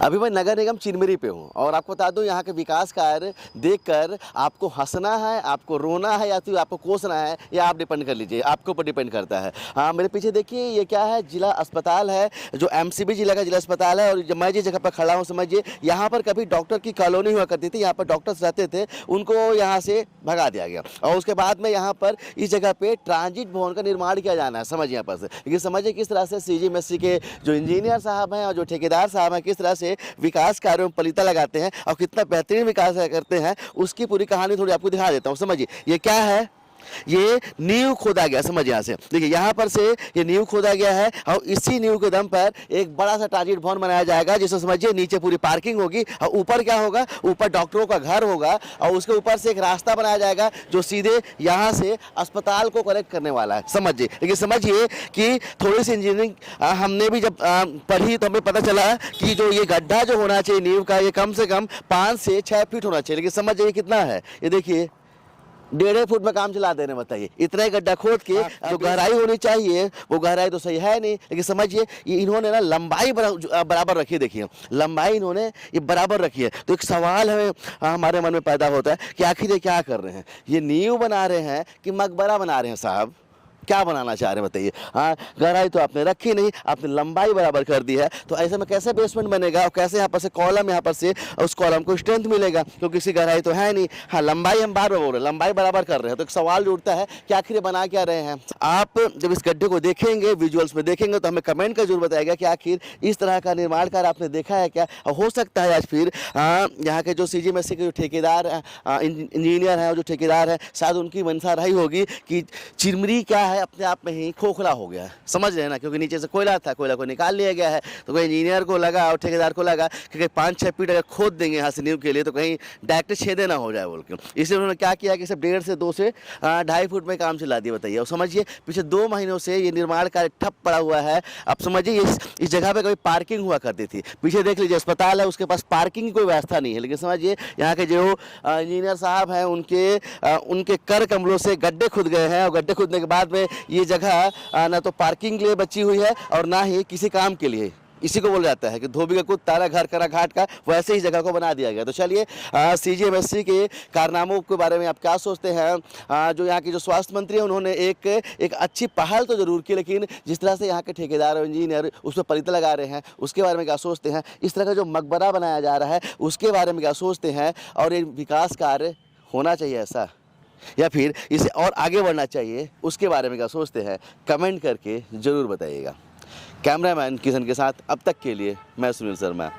अभी मैं नगर निगम चिरमिरी पे हूँ और आपको बता दूँ यहाँ के विकास कार्य देखकर आपको हंसना है, आपको रोना है या फिर आपको कोसना है, या आप डिपेंड कर लीजिए, आपके ऊपर डिपेंड करता है। हाँ, मेरे पीछे देखिए ये क्या है, जिला अस्पताल है, जो एमसीबी जिला का जिला अस्पताल है। और जब मैं जिस जगह पर खड़ा हूँ समझिए, यहाँ पर कभी डॉक्टर की कॉलोनी हुआ करती थी, यहाँ पर डॉक्टर्स रहते थे, उनको यहाँ से भगा दिया गया और उसके बाद में यहाँ पर इस जगह पे ट्रांजिट भवन का निर्माण किया जाना है, समझिए यहाँ पर से। लेकिन समझिए किस तरह से सीजीएमएससी के जो इंजीनियर साहब हैं और जो ठेकेदार साहब हैं किस तरह से विकास कार्यों में पलीता लगाते हैं और कितना बेहतरीन विकास करते हैं, उसकी पूरी कहानी थोड़ी आपको दिखा देता हूँ। समझिए ये क्या है, ये नींव खोदा गया, समझ यहाँ से देखिए, यहाँ पर से ये नींव खोदा गया है और इसी नींव के दम पर एक बड़ा सा ट्रांजिट भवन बनाया जाएगा, जिसमें समझिए नीचे पूरी पार्किंग होगी और ऊपर क्या होगा, ऊपर डॉक्टरों का घर होगा और उसके ऊपर से एक रास्ता बनाया जाएगा जो सीधे यहाँ से अस्पताल को कनेक्ट करने वाला है, समझिए। लेकिन समझिए कि थोड़ी सी इंजीनियरिंग हमने भी जब पढ़ी तो हमें पता चला कि जो ये गड्ढा जो होना चाहिए नींव का, ये कम से कम 5 से 6 फीट होना चाहिए। लेकिन समझिए कितना है, ये देखिए 1.5 फुट में काम चला दे रहे हैं, बताइए। इतना ही गड्ढा खोद के जो गहराई होनी चाहिए वो गहराई तो सही है नहीं। लेकिन समझिए ये इन्होंने ना लंबाई बराबर रखी है, देखिए लंबाई इन्होंने ये बराबर रखी है। तो एक सवाल हमें हमारे मन में पैदा होता है कि आखिर ये क्या कर रहे हैं, ये नींव बना रहे हैं कि मकबरा बना रहे हैं साहब, क्या बनाना चाह रहे हैं बताइए। हाँ, गहराई तो आपने रखी नहीं, आपने लंबाई बराबर कर दी है, तो ऐसे में कैसे बेसमेंट बनेगा और कैसे यहाँ पर से कॉलम, यहाँ पर से उस कॉलम को स्ट्रेंथ मिलेगा, क्योंकि इसकी गहराई तो है नहीं। हाँ, लंबाई हम बार बार बोल रहे हैं, लंबाई बराबर कर रहे हैं, तो एक सवाल जो उठता है कि आखिर ये बना क्या रहे हैं। आप जब इस गड्ढे को देखेंगे, विजुअल्स में देखेंगे, तो हमें कमेंट कर जरूर बताएगा कि आखिर इस तरह का निर्माण कार्य आपने देखा है क्या। हो सकता है आज फिर यहाँ के जो सीजीएमएससी के जो ठेकेदार इंजीनियर हैं और जो ठेकेदार हैं, शायद उनकी मंशा रही होगी कि चिरमिरी क्या है अपने आप में ही खोखला हो गया है, समझ रहे हैं ना, क्योंकि नीचे से कोयला था, कोयला को निकाल लिया गया है। तो कोई इंजीनियर को लगा और ठेकेदार को लगा कि कहीं 5-6 फीट अगर खोद देंगे यहाँ से नींव के लिए तो कहीं डायरेक्ट छेदे ना हो जाए बोल के, इसलिए उन्होंने क्या किया कि सिर्फ 1.5 से 2 से 2.5 फुट में काम चला दिया, बताइए। और समझिए पिछले 2 महीनों से ये निर्माण कार्य ठप पड़ा हुआ है। अब समझिए इस जगह पर कभी पार्किंग हुआ करती थी, पीछे देख लीजिए अस्पताल है, उसके पास पार्किंग की कोई व्यवस्था नहीं है। लेकिन समझिए यहाँ के जो इंजीनियर साहब हैं उनके कर कमलों से गड्ढे खुद गए हैं और गड्ढे खुदने के बाद में ये जगह ना तो पार्किंग के लिए बची हुई है और ना ही किसी काम के लिए। इसी को बोला जाता है कि धोबी का कुछ तारा घर करा घाट का, वैसे ही जगह को बना दिया गया। तो चलिए सीजीएमएससी के कारनामों के बारे में आप क्या सोचते हैं। जो यहाँ के जो स्वास्थ्य मंत्री हैं उन्होंने एक अच्छी पहल तो जरूर की, लेकिन जिस तरह से यहाँ के ठेकेदार और इंजीनियर उस पर पलीता लगा रहे हैं उसके बारे में क्या सोचते हैं। इस तरह का जो मकबरा बनाया जा रहा है उसके बारे में क्या सोचते हैं, और ये विकास कार्य होना चाहिए ऐसा या फिर इसे और आगे बढ़ना चाहिए, उसके बारे में क्या सोचते हैं, कमेंट करके ज़रूर बताइएगा। कैमरामैन किशन के साथ अब तक के लिए मैं सुनील शर्मा।